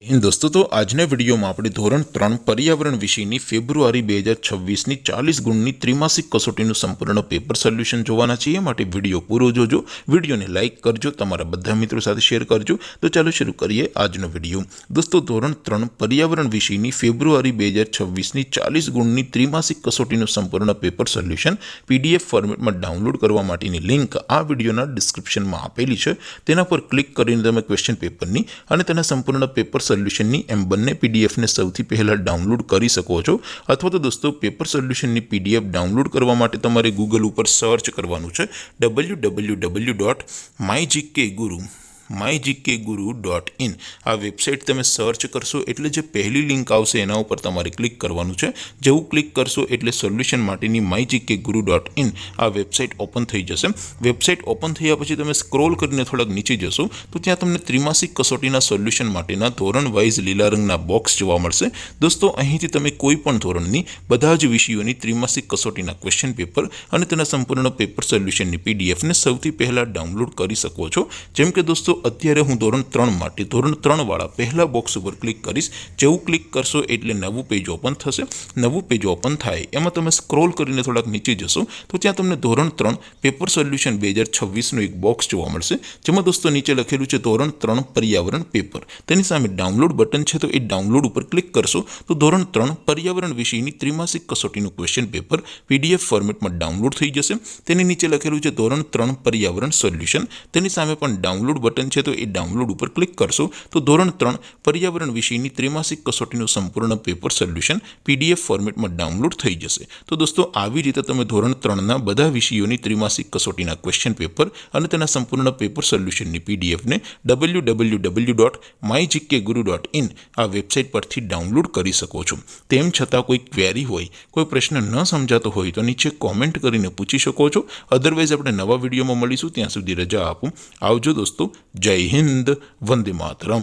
दोस्तों तो આજના વિડીયોમાં આપણે ધોરણ 3 પર્યાવરણ વિષયની ફેબ્રુઆરી 2026ની 40 ગુણની ત્રિમાસિક કસોટીનું સંપૂર્ણ પેપર સોલ્યુશન જોવાના છીએ। માટે વિડીયો પૂરો જોજો, વિડીયોને લાઇક કરજો, તમારા બધા મિત્રો સાથે શેર કરજો। તો ચાલો શરૂ કરીએ આજનો વિડીયો। દોસ્તો ધોરણ 3 પર્યાવરણ વિષયની ફેબ્રુઆરી 2026ની 40 ગુણની ત્રિમાસિક કસોટીનું સંપૂર્ણ પેપર સોલ્યુશન પીડીએફ ફોર્મેટમાં ડાઉનલોડ કરવા માટેની લિંક આ વિડીયોના ડિસ્ક્રિપ્શનમાં આપેલી છે। તેના પર ક્લિક કરીને તમે ક્વેશ્ચન પેપરની અને તેના સંપૂર્ણ પેપર સોલ્યુશનની એમ બંને પીડીએફને સૌથી પહેલાં ડાઉનલોડ કરી શકો છો। અથવા તો દોસ્તો પેપર સોલ્યુશનની પીડીએફ ડાઉનલોડ કરવા માટે તમારે ગૂગલ ઉપર સર્ચ કરવાનું છે www.mygkguru.in। આ વેબસાઇટ તમે સર્ચ કરશો એટલે જે પહેલી લિંક આવશે એના ઉપર તમારે ક્લિક કરવાનું છે। જેવું ક્લિક કરશો એટલે સોલ્યુશન માટેની mygkguru.in આ વેબસાઇટ ઓપન થઈ જશે। વેબસાઇટ ઓપન થયા પછી તમે સ્ક્રોલ કરીને થોડાક નીચે જશો તો ત્યાં તમને ત્રિમાસિક કસોટીના સોલ્યુશન માટેના ધોરણ વાઇઝ લીલા રંગના બોક્સ જોવા મળશે। દોસ્તો અહીંથી તમે કોઈ પણ ધોરણની બધા જ વિષયોની ત્રિમાસિક કસોટીના ક્વેશ્ચન પેપર અને તેના સંપૂર્ણ પેપર સોલ્યુશનની પીડીએફને સૌથી પહેલાં ડાઉનલોડ કરી શકો છો। જેમ કે દોસ્તો અત્યારે હું ધોરણ 3 માટે ધોરણ 3 વાળા પહેલા બોક્સ ઉપર ક્લિક કરીશ। જેવું ક્લિક કરશો એટલે નવું પેજ ઓપન થશે। નવું પેજ ઓપન થાય એમાં તમે સ્ક્રોલ કરીને થોડાક નીચે જશો તો ત્યાં તમને ધોરણ 3 પેપર સોલ્યુશન 2026નું એક બોક્સ જોવા મળશે। જેમાં દોસ્તો નીચે લખેલું છે ધોરણ 3 પર્યાવરણ પેપર। તેની સામે ડાઉનલોડ બટન છે તો એ ડાઉનલોડ ઉપર ક્લિક કરશો તો ધોરણ 3 પર્યાવરણ વિષયની ત્રિમાસિક કસોટીનું ક્વેશ્ચન પેપર પીડીએફ ફોર્મેટમાં ડાઉનલોડ થઈ જશે। તેની નીચે લખેલું છે ધોરણ 3 પર્યાવરણ સોલ્યુશન। તેની સામે પણ ડાઉનલોડ બટન છે તો એ ડાઉનલોડ ઉપર ક્લિક કરશો તો ધોરણ 3 પર્યાવરણ વિષયની ત્રિમાસિક કસોટીનું સંપૂર્ણ પેપર સોલ્યુશન પીડીએફ ફોર્મેટમાં ડાઉનલોડ થઈ જશે। તો દોસ્તો આવી રીતે તમે ધોરણ 3ના બધા વિષયોની ત્રિમાસિક કસોટીના ક્વેશ્ચન પેપર અને તેના સંપૂર્ણ પેપર સોલ્યુશનની પીડીએફને www.mygkguru.in આ વેબસાઇટ પરથી ડાઉનલોડ કરી શકો છો। તેમ છતાં કોઈ ક્વેરી હોય, કોઈ પ્રશ્ન ન સમજાતો હોય તો નીચે કોમેન્ટ કરીને પૂછી શકો છો। અધરવાઇઝ આપણે નવા વિડીયોમાં મળીશું, ત્યાં સુધી રજા આપો। આવજો દોસ્તો, જય હિન્દ, વંદે માતરમ।